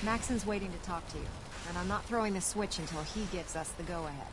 Maxon's waiting to talk to you, and I'm not throwing the switch until he gives us the go-ahead.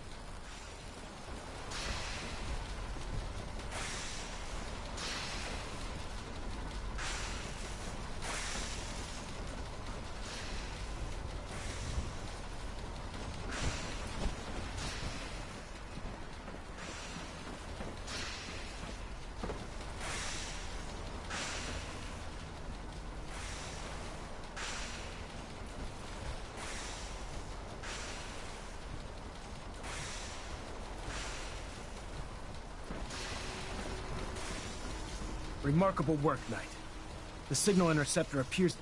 Remarkable work, Knight. The signal interceptor appears...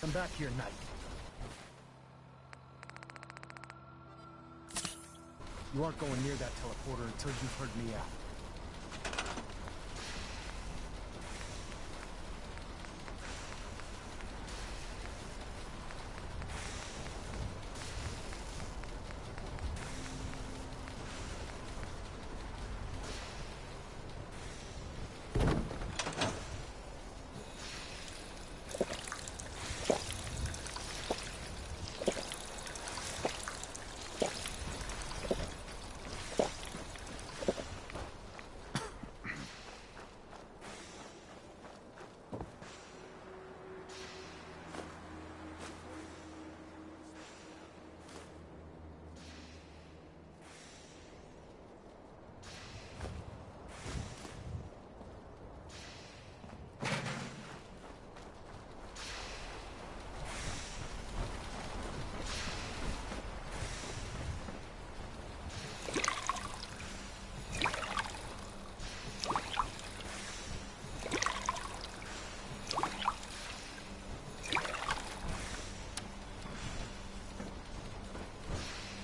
Come back here, Knight. You aren't going near that teleporter until you've heard me out.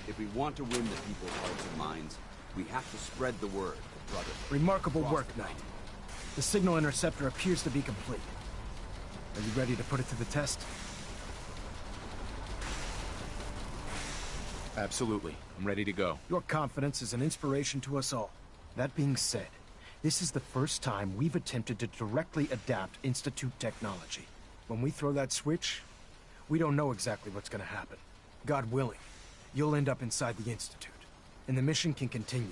If we want to win the people's hearts and minds, we have to spread the word, brother. Remarkable work, Knight. The signal interceptor appears to be complete. Are you ready to put it to the test? Absolutely. I'm ready to go. Your confidence is an inspiration to us all. That being said, this is the first time we've attempted to directly adapt Institute technology. When we throw that switch, we don't know exactly what's going to happen. God willing, you'll end up inside the Institute, and the mission can continue.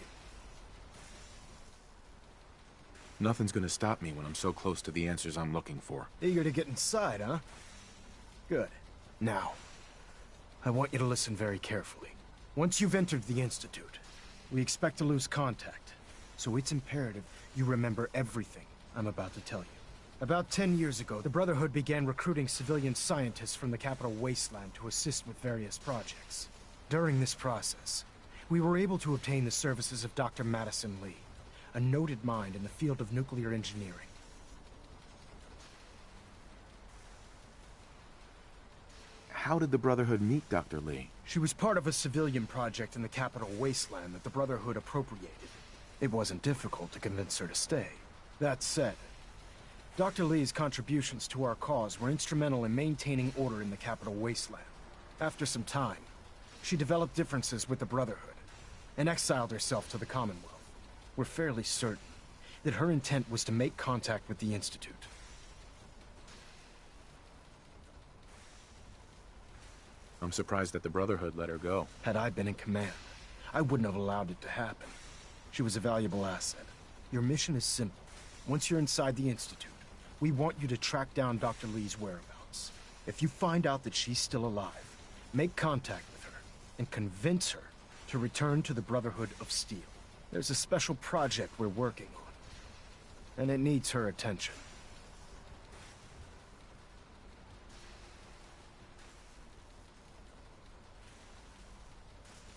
Nothing's gonna stop me when I'm so close to the answers I'm looking for. Eager to get inside, huh? Good. Now, I want you to listen very carefully. Once you've entered the Institute, we expect to lose contact, so it's imperative you remember everything I'm about to tell you. About 10 years ago, the Brotherhood began recruiting civilian scientists from the capital wasteland to assist with various projects. During this process, we were able to obtain the services of Dr. Madison Lee, a noted mind in the field of nuclear engineering. How did the Brotherhood meet Dr. Lee? She was part of a civilian project in the capital wasteland that the Brotherhood appropriated. It wasn't difficult to convince her to stay. That said, Dr. Lee's contributions to our cause were instrumental in maintaining order in the capital wasteland. After some time, she developed differences with the Brotherhood and exiled herself to the Commonwealth. We're fairly certain that her intent was to make contact with the Institute. I'm surprised that the Brotherhood let her go. Had I been in command, I wouldn't have allowed it to happen. She was a valuable asset. Your mission is simple. Once you're inside the Institute, we want you to track down Dr. Lee's whereabouts. If you find out that she's still alive, make contact with her and convince her to return to the Brotherhood of Steel. There's a special project we're working on, and it needs her attention.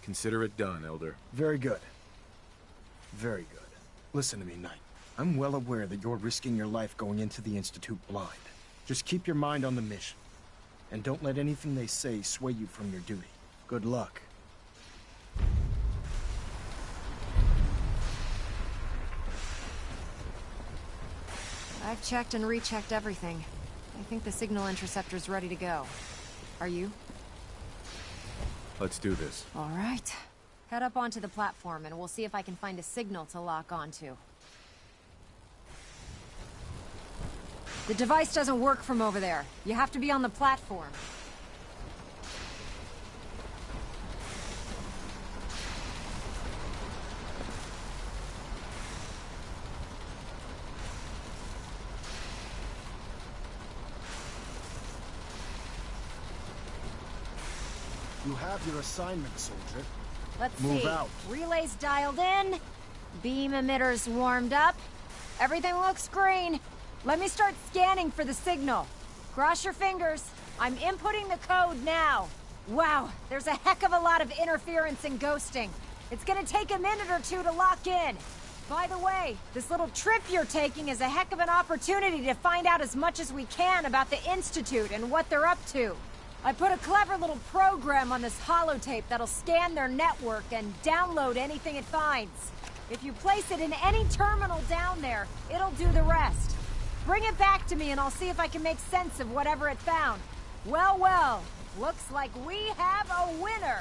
Consider it done, Elder. Very good. Very good. Listen to me, Knight. I'm well aware that you're risking your life going into the Institute blind. Just keep your mind on the mission, and don't let anything they say sway you from your duty. Good luck. I've checked and rechecked everything. I think the signal interceptor's ready to go. Are you? Let's do this. All right. Head up onto the platform and we'll see if I can find a signal to lock onto. The device doesn't work from over there. You have to be on the platform. You have your assignment, soldier. Let's Move see. out. Relays dialed in. Beam emitters warmed up. Everything looks green. Let me start scanning for the signal. Cross your fingers. I'm inputting the code now. Wow, there's a heck of a lot of interference and ghosting. It's gonna take a minute or two to lock in. By the way, this little trip you're taking is a heck of an opportunity to find out as much as we can about the Institute and what they're up to. I put a clever little program on this holotape that'll scan their network and download anything it finds. If you place it in any terminal down there, it'll do the rest. Bring it back to me and I'll see if I can make sense of whatever it found. Well, well, looks like we have a winner.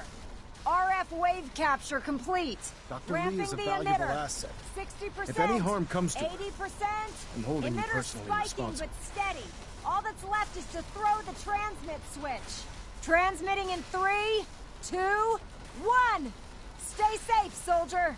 RF wave capture complete. Dr. Ramping Lee is a the valuable emitter. asset. 60%. If any harm comes to her, 80%. I'm holding you Emitter personally spiking responsible. but steady. All that's left is to throw the transmit switch. Transmitting in 3, 2, 1. Stay safe, soldier.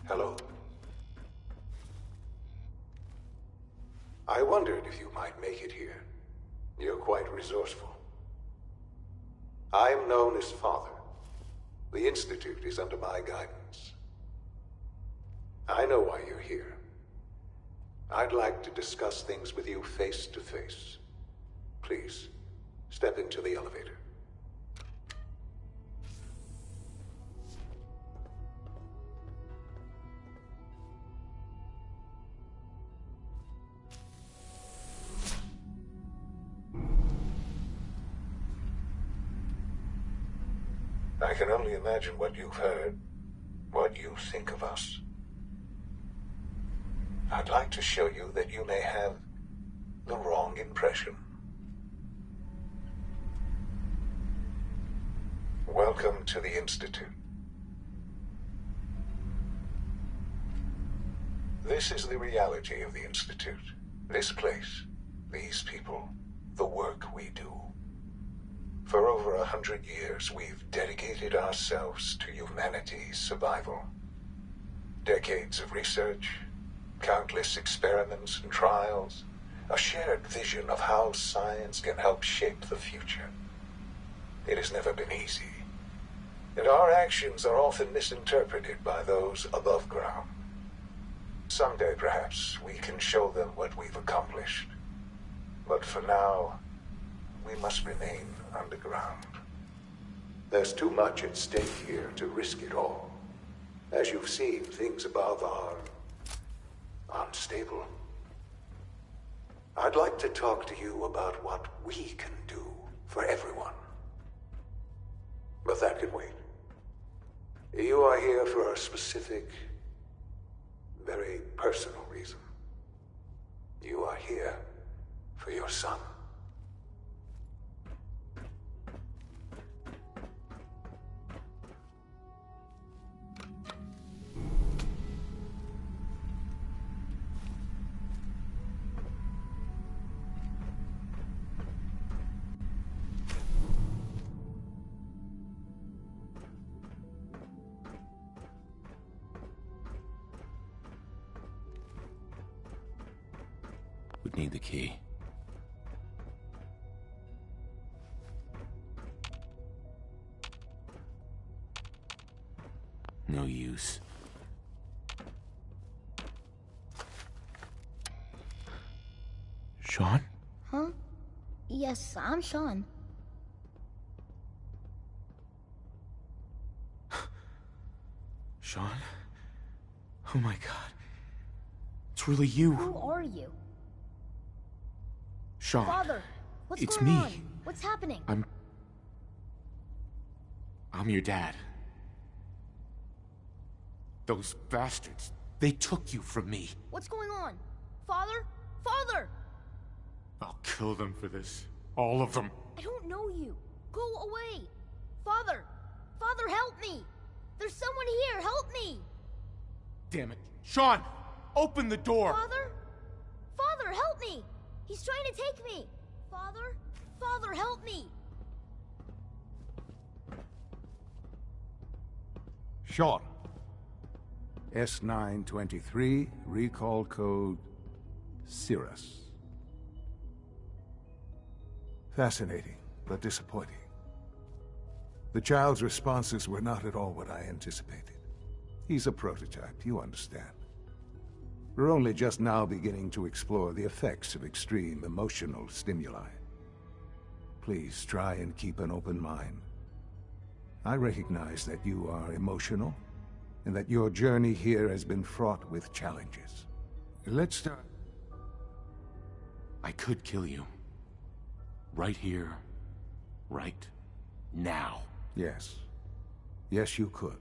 Hello. I wondered if you might make it here. You're quite resourceful. I'm known as Father. The Institute is under my guidance. I know why you're here. I'd like to discuss things with you face to face. Please, step into the elevator. I can only imagine what you've heard, what you think of us. I'd like to show you that you may have the wrong impression. Welcome to the Institute. This is the reality of the Institute. This place, these people, the work we do. For over 100 years, we've dedicated ourselves to humanity's survival. Decades of research, countless experiments and trials, a shared vision of how science can help shape the future. It has never been easy, and our actions are often misinterpreted by those above ground. Someday, perhaps, we can show them what we've accomplished. But for now, we must remain underground. There's too much at stake here to risk it all. As you've seen, things above are unstable. I'd like to talk to you about what we can do for everyone. But that can wait. You are here for a specific, very personal reason. You are here for your son. Need the key. No use. Sean? Huh? Yes, I'm Sean. Sean? Oh my god. It's really you. Who are you? Sean. Father, what's It's going me. on? What's happening? I'm your dad. Those bastards, they took you from me. What's going on? Father? Father! I'll kill them for this. All of them. I don't know you. Go away. Father! Father, help me! There's someone here, help me! Damn it. Sean! Open the door! Father? Father, help me! He's trying to take me! Father? Father, help me! Sean. S923, recall code Cirrus. Fascinating, but disappointing. The child's responses were not at all what I anticipated. He's a prototype, you understand. We're only just now beginning to explore the effects of extreme emotional stimuli. Please try and keep an open mind. I recognize that you are emotional, and that your journey here has been fraught with challenges. Let's start. I could kill you. Right here. Right now. Yes. Yes, you could.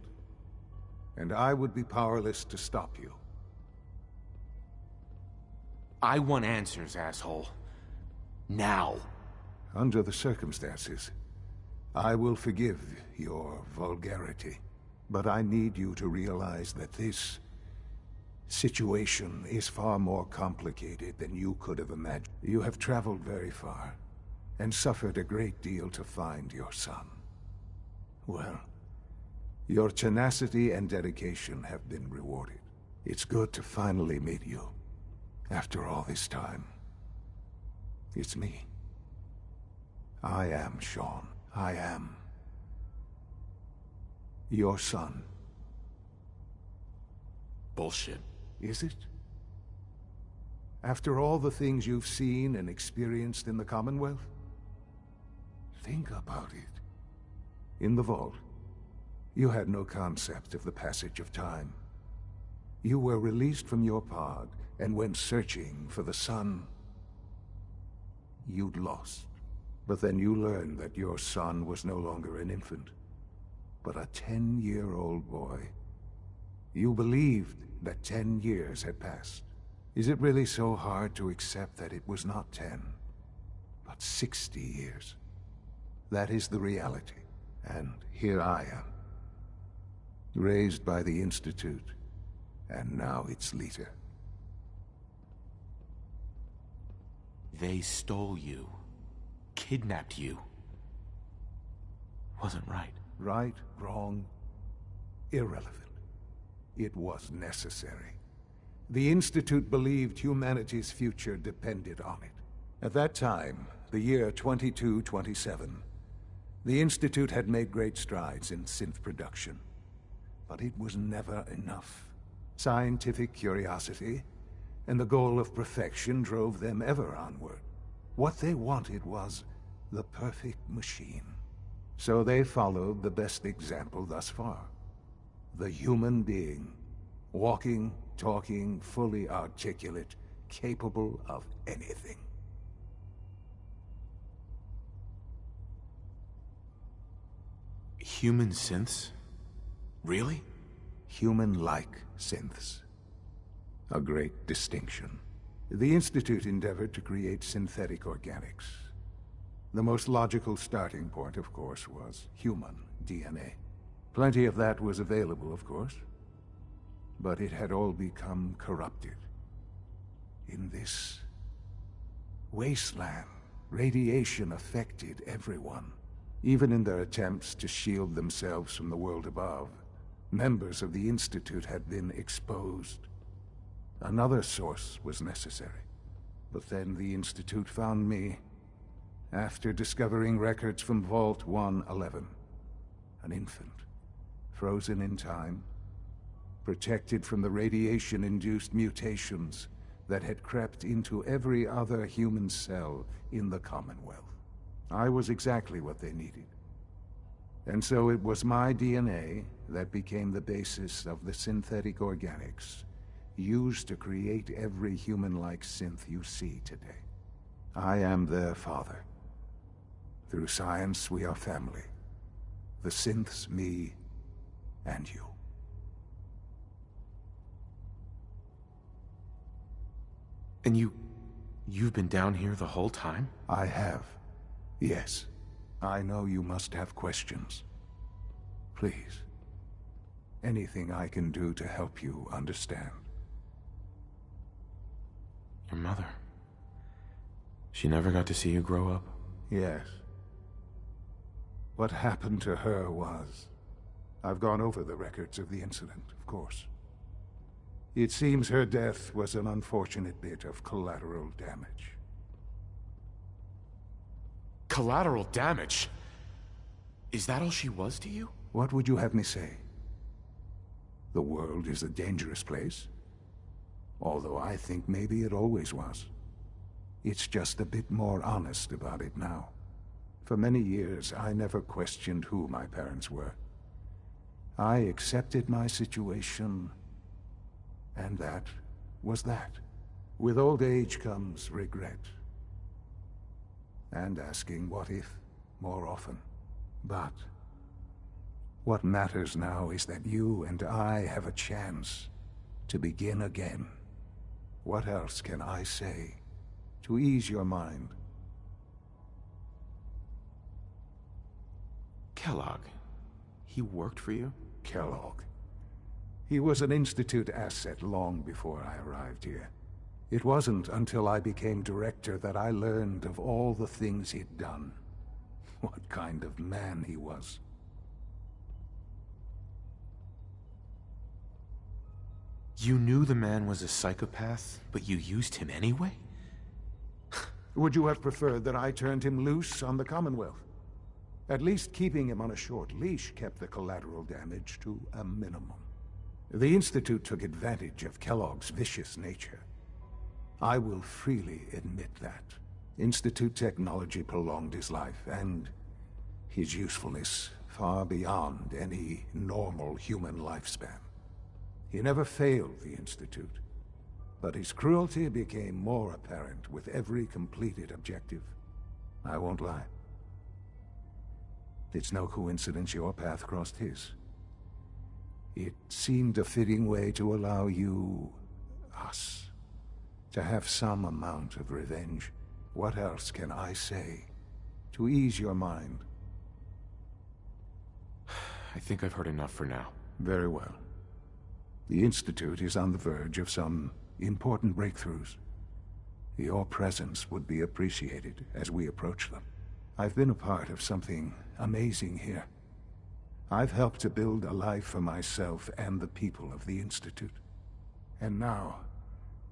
And I would be powerless to stop you. I want answers, asshole. Now. Under the circumstances, I will forgive your vulgarity. But I need you to realize that this situation is far more complicated than you could have imagined. You have traveled very far, and suffered a great deal to find your son. Well, your tenacity and dedication have been rewarded. It's good to finally meet you, after all this time. It's me. I am Sean. I am your son. Bullshit. Is it? After all the things you've seen and experienced in the Commonwealth? Think about it. In the vault, you had no concept of the passage of time. You were released from your pod and went searching for the son you'd lost. But then you learned that your son was no longer an infant, but a 10-year-old boy. You believed that 10 years had passed. Is it really so hard to accept that it was not 10, but 60 years? That is the reality. And here I am, raised by the Institute, and now its leader. They stole you. Kidnapped you. Wasn't right. Right, wrong, irrelevant. It was necessary. The Institute believed humanity's future depended on it. At that time, the year 2227, the Institute had made great strides in synth production. But it was never enough. Scientific curiosity and the goal of perfection drove them ever onward. What they wanted was the perfect machine. So they followed the best example thus far. The human being. Walking, talking, fully articulate, capable of anything. Human synths? Really? Human-like synths. A great distinction. The Institute endeavored to create synthetic organics. The most logical starting point, of course, was human DNA. Plenty of that was available, of course. But it had all become corrupted. In this wasteland, radiation affected everyone. Even in their attempts to shield themselves from the world above, members of the Institute had been exposed. Another source was necessary. But then the Institute found me after discovering records from Vault 111. An infant, frozen in time, protected from the radiation-induced mutations that had crept into every other human cell in the Commonwealth. I was exactly what they needed. And so it was my DNA that became the basis of the synthetic organics used to create every human-like synth you see today. I am their father. Through science, we are family. The synths, me, and you. And you've been down here the whole time? I have. Yes. I know you must have questions. Please. Anything I can do to help you understand. Your mother. She never got to see you grow up? Yes. What happened to her was... I've gone over the records of the incident, of course. It seems her death was an unfortunate bit of collateral damage. Collateral damage? Is that all she was to you? What would you have me say? The world is a dangerous place? Although I think maybe it always was. It's just a bit more honest about it now. For many years, I never questioned who my parents were. I accepted my situation, and that was that. With old age comes regret. And asking what if more often. But what matters now is that you and I have a chance to begin again. What else can I say to ease your mind? Kellogg. He worked for you? Kellogg. He was an Institute asset long before I arrived here. It wasn't until I became director that I learned of all the things he'd done. What kind of man he was. You knew the man was a psychopath, but you used him anyway? Would you have preferred that I turned him loose on the Commonwealth? At least keeping him on a short leash kept the collateral damage to a minimum. The Institute took advantage of Kellogg's vicious nature. I will freely admit that. Institute technology prolonged his life, and his usefulness far beyond any normal human lifespan. He never failed the Institute, but his cruelty became more apparent with every completed objective. I won't lie. It's no coincidence your path crossed his. It seemed a fitting way to allow you, us, to have some amount of revenge. What else can I say to ease your mind? I think I've heard enough for now. Very well. The Institute is on the verge of some important breakthroughs. Your presence would be appreciated as we approach them. I've been a part of something amazing here. I've helped to build a life for myself and the people of the Institute. And now,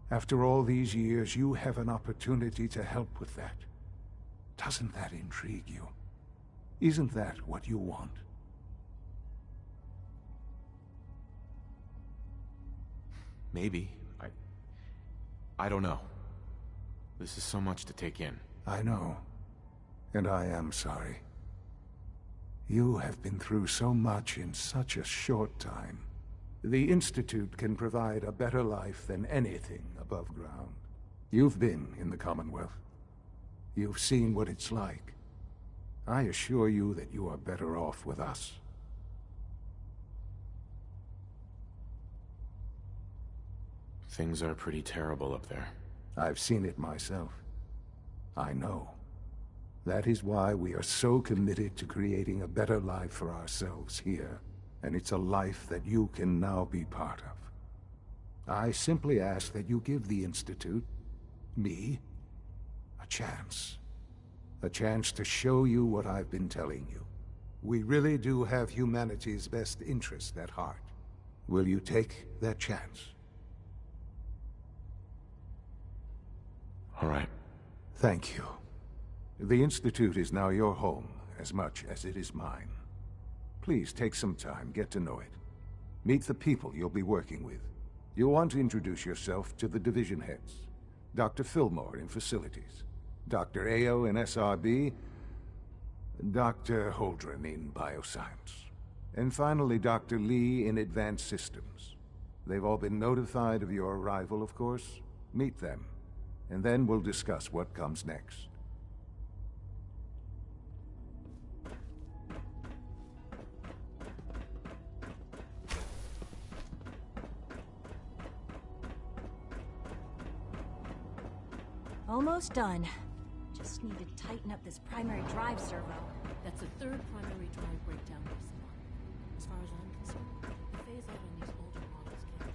after all these years, you have an opportunity to help with that. Doesn't that intrigue you? Isn't that what you want? Maybe. I don't know. This is so much to take in. I know. And I am sorry. You have been through so much in such a short time. The Institute can provide a better life than anything above ground. You've been in the Commonwealth. You've seen what it's like. I assure you that you are better off with us. Things are pretty terrible up there. I've seen it myself. I know. That is why we are so committed to creating a better life for ourselves here. And it's a life that you can now be part of. I simply ask that you give the Institute, me, a chance. A chance to show you what I've been telling you. We really do have humanity's best interest at heart. Will you take that chance? All right. Thank you. The Institute is now your home, as much as it is mine. Please take some time, get to know it. Meet the people you'll be working with. You'll want to introduce yourself to the division heads. Dr. Fillmore in Facilities, Dr. Ayo in SRB, Dr. Holdren in Bioscience, and finally Dr. Lee in Advanced Systems. They've all been notified of your arrival, of course. Meet them, and then we'll discuss what comes next. Almost done. Just need to tighten up this primary drive servo. That's the third primary drive breakdown this month. As far as I'm concerned, the phase out on these older models can't.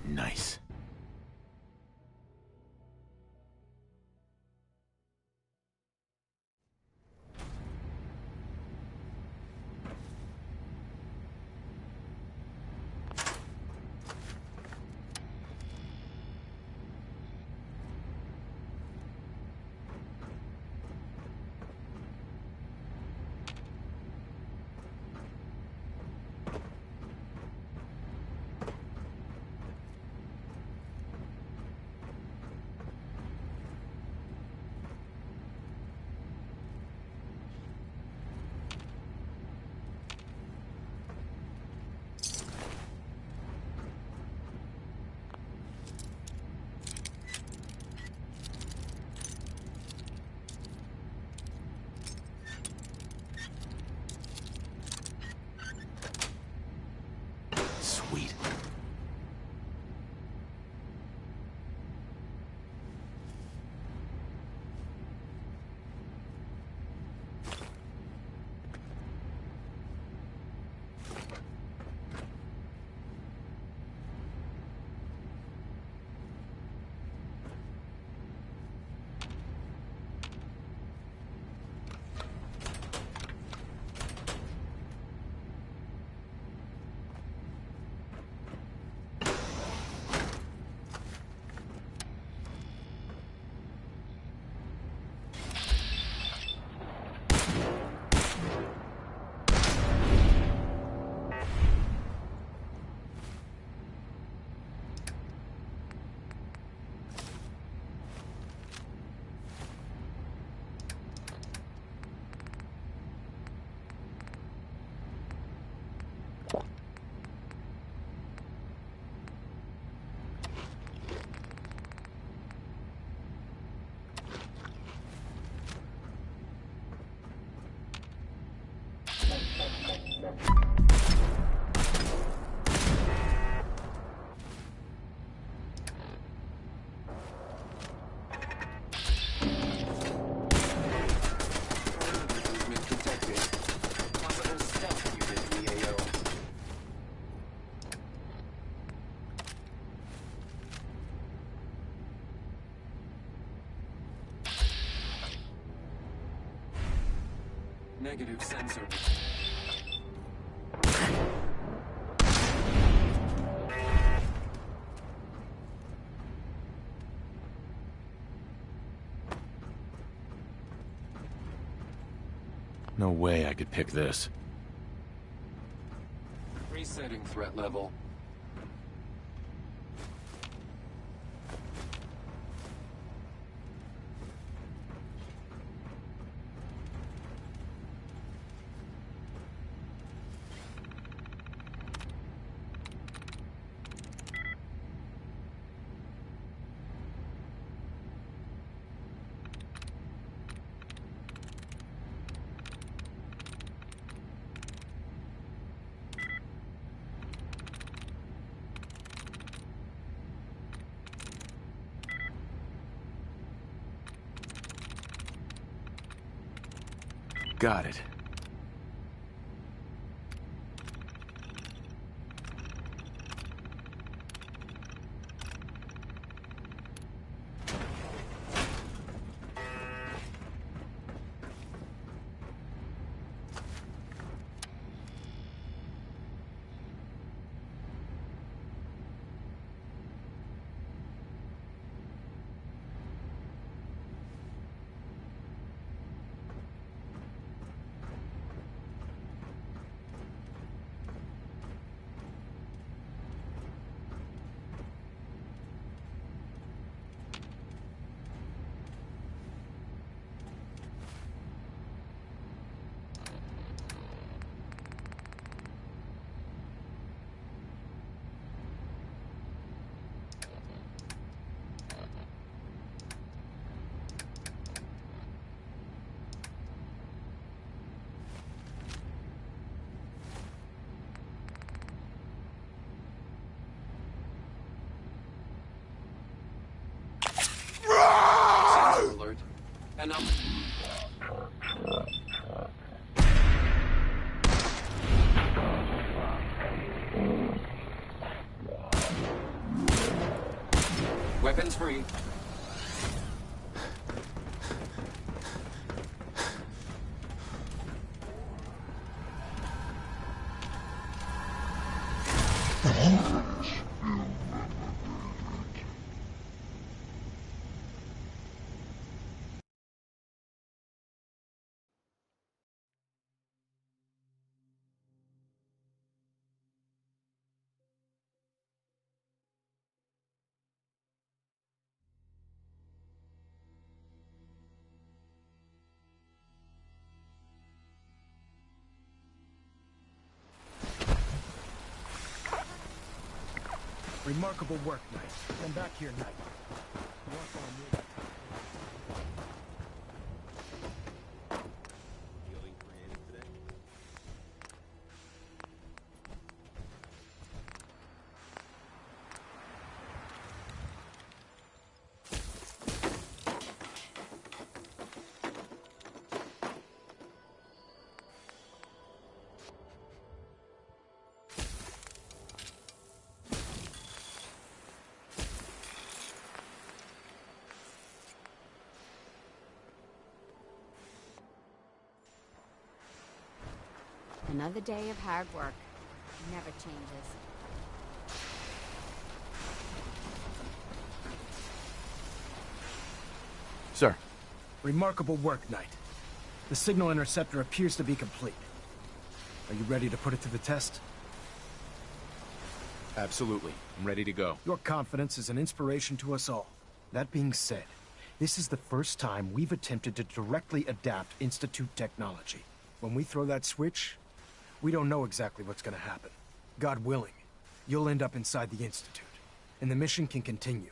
Nice. Negative sensor. No way I could pick this. Resetting threat level. Got it. Sensor alert. Enough. Weapons free. Remarkable work, Knight. Come back here, Knight. Walk on me. Feeling creative today? Another day of hard work. Never changes. Sir. Remarkable work, Knight. The signal interceptor appears to be complete. Are you ready to put it to the test? Absolutely. I'm ready to go. Your confidence is an inspiration to us all. That being said, this is the first time we've attempted to directly adapt Institute technology. When we throw that switch, we don't know exactly what's gonna happen. God willing, you'll end up inside the Institute, and the mission can continue.